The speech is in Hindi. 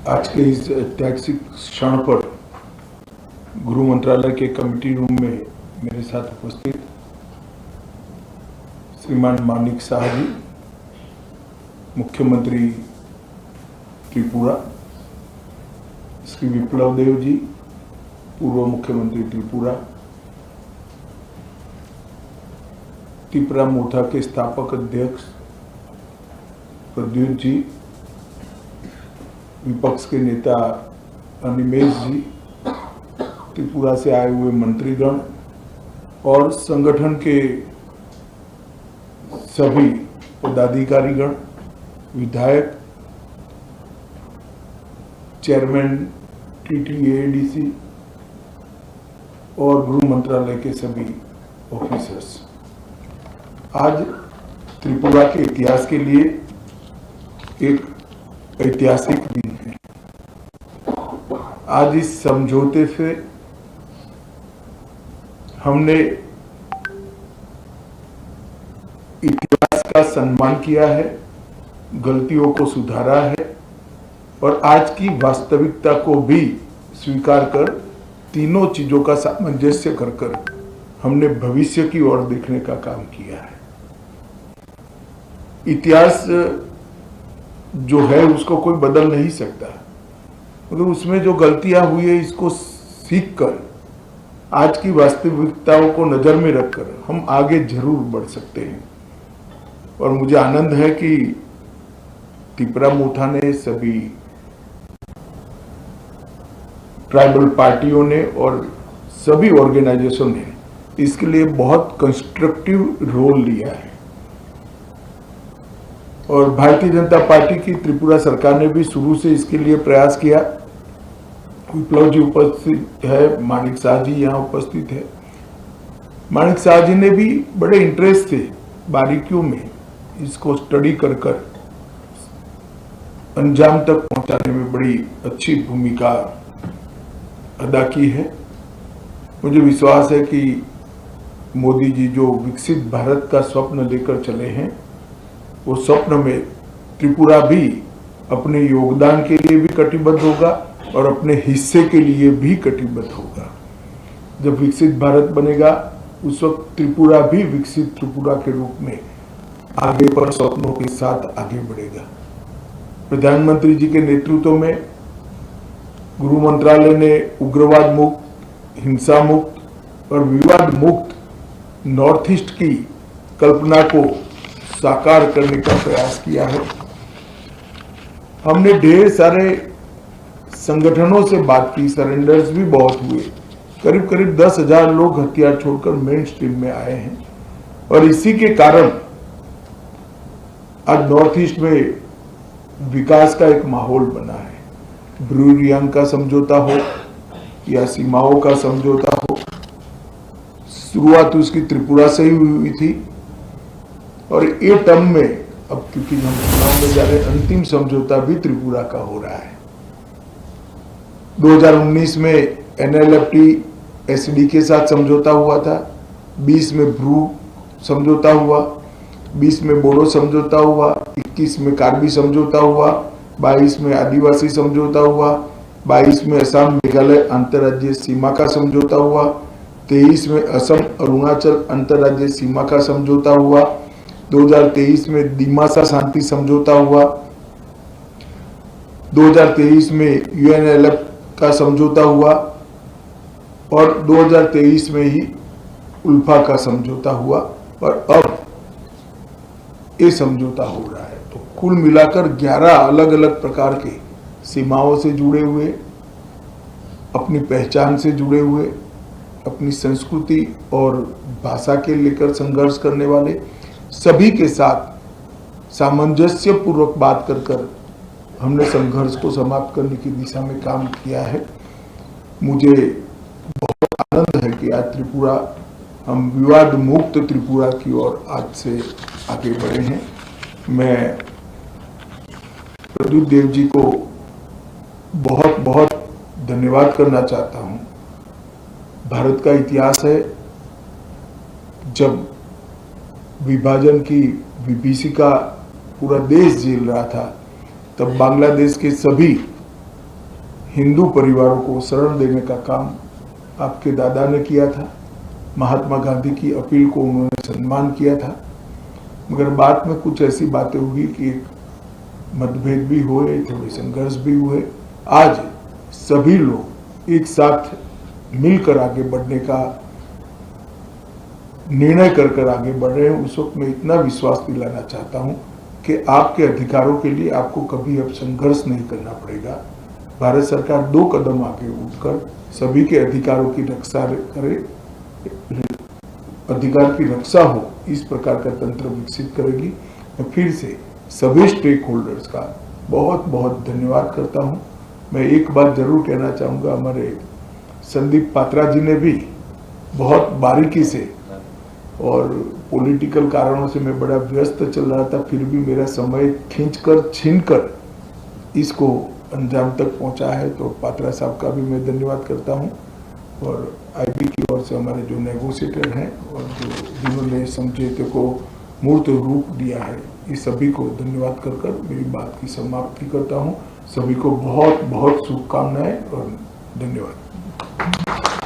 आज के इस ऐतिहासिक क्षण पर गृह मंत्रालय के कमेटी रूम में मेरे साथ उपस्थित श्रीमान मानिक शाह जी, मुख्यमंत्री त्रिपुरा, श्री विप्लव देव जी, पूर्व मुख्यमंत्री त्रिपुरा, त्रिपुरा मोर्चा के स्थापक अध्यक्ष प्रद्युत जी, विपक्ष के नेता अनिमेश जी, त्रिपुरा से आए हुए मंत्रीगण और संगठन के सभी पदाधिकारीगण, विधायक, चेयरमैन TTADC और गृह मंत्रालय के सभी ऑफिसर्स। आज त्रिपुरा के इतिहास के लिए एक ऐतिहासिक दिन है। आज इस समझौते से हमने इतिहास का सम्मान किया है, गलतियों को सुधारा है और आज की वास्तविकता को भी स्वीकार कर तीनों चीजों का सामंजस्य कर हमने भविष्य की ओर देखने का काम किया है। इतिहास जो है उसको कोई बदल नहीं सकता, मगर उसमें जो गलतियां हुई है इसको सीखकर आज की वास्तविकताओं को नजर में रखकर हम आगे जरूर बढ़ सकते हैं। और मुझे आनंद है कि त्रिपुरा मोर्चा ने, सभी ट्राइबल पार्टियों ने और सभी ऑर्गेनाइजेशन ने इसके लिए बहुत कंस्ट्रक्टिव रोल लिया है। और भारतीय जनता पार्टी की त्रिपुरा सरकार ने भी शुरू से इसके लिए प्रयास किया। विप्लव जी उपस्थित है, मानिक शाह जी यहाँ उपस्थित है। मानिक शाह जी ने भी बड़े इंटरेस्ट से बारीकियों में इसको स्टडी कर अंजाम तक पहुंचाने में बड़ी अच्छी भूमिका अदा की है। मुझे विश्वास है कि मोदी जी जो विकसित भारत का स्वप्न लेकर चले हैं, वो स्वप्न में त्रिपुरा भी अपने योगदान के लिए भी कटिबद्ध होगा और अपने हिस्से के लिए भी कटिबद्ध होगा। जब विकसित भारत बनेगा उस वक्त त्रिपुरा भी विकसित त्रिपुरा के रूप में आगे पर स्वप्नों के साथ आगे बढ़ेगा। प्रधानमंत्री जी के नेतृत्व में गृह मंत्रालय ने उग्रवाद मुक्त, हिंसा मुक्त और विवाद मुक्त नॉर्थ ईस्ट की कल्पना को साकार करने का प्रयास किया है। हमने ढेर सारे संगठनों से बात की, सरेंडर्स भी बहुत हुए। करीब करीब 10,000 लोग हथियार छोड़कर मेन स्ट्रीम में आए हैं और इसी के कारण आज नॉर्थ ईस्ट में विकास का एक माहौल बना है। ब्रू रियांग का समझौता हो या सीमाओं का समझौता हो, शुरुआत उसकी त्रिपुरा से ही हुई थी और ये टर्म में अब क्योंकि हम चुनाव में जा रहे, अंतिम समझौता भी त्रिपुरा का हो रहा है। 2019 में NLFT SD के साथ समझौता हुआ था, 20 में ब्रू समझौता हुआ, 20 में बोडो समझौता हुआ, 21 में कार्बी समझौता हुआ, 22 में आदिवासी समझौता हुआ, 22 में असम मेघालय अंतर्राज्यीय सीमा का समझौता हुआ, 23 में असम अरुणाचल अंतर्राज्यीय सीमा का समझौता हुआ, 2023 में दिमासा शांति समझौता हुआ, 2023 में UNLF का समझौता हुआ और 2023 में ही उल्फा का समझौता हुआ और अब ये समझौता हो रहा है। तो कुल मिलाकर 11 अलग अलग प्रकार के सीमाओं से जुड़े हुए, अपनी पहचान से जुड़े हुए, अपनी संस्कृति और भाषा के लेकर संघर्ष करने वाले सभी के साथ सामंजस्य पूर्वक बात कर हमने संघर्ष को समाप्त करने की दिशा में काम किया है। मुझे बहुत आनंद है कि आज त्रिपुरा, हम विवाद मुक्त त्रिपुरा की ओर आज से आगे बढ़े हैं। मैं प्रद्युत देव जी को बहुत बहुत धन्यवाद करना चाहता हूं। भारत का इतिहास है, जब विभाजन की विभीषिका पूरा देश झेल रहा था, तब बांग्लादेश के सभी हिंदू परिवारों को शरण देने का काम आपके दादा ने किया था। महात्मा गांधी की अपील को उन्होंने सम्मान किया था, मगर बाद में कुछ ऐसी बातें हुई कि मतभेद भी हुए, थोड़े संघर्ष भी हुए। आज सभी लोग एक साथ मिलकर आगे बढ़ने का निर्णय कर आगे बढ़ रहे हैं। उस वक्त मैं इतना विश्वास दिलाना चाहता हूं कि आपके अधिकारों के लिए आपको कभी अब संघर्ष नहीं करना पड़ेगा। भारत सरकार 2 कदम आगे उठकर सभी के अधिकारों की रक्षा करे, अधिकार की रक्षा हो, इस प्रकार का तंत्र विकसित करेगी। मैं फिर से सभी स्टेक होल्डर्स का बहुत बहुत धन्यवाद करता हूं। मैं एक बात जरूर कहना चाहूँगा, हमारे संदीप पात्रा जी ने भी बहुत बारीकी से, और पॉलिटिकल कारणों से मैं बड़ा व्यस्त चल रहा था, फिर भी मेरा समय खींचकर छीनकर इसको अंजाम तक पहुंचा है, तो पात्रा साहब का भी मैं धन्यवाद करता हूं। और आईबी की ओर से हमारे जो नेगोशिएटर हैं और जिन्होंने समझौते को मूर्त रूप दिया है, इस सभी को धन्यवाद कर मेरी बात की समाप्ति करता हूं। सभी को बहुत बहुत शुभकामनाएं और धन्यवाद।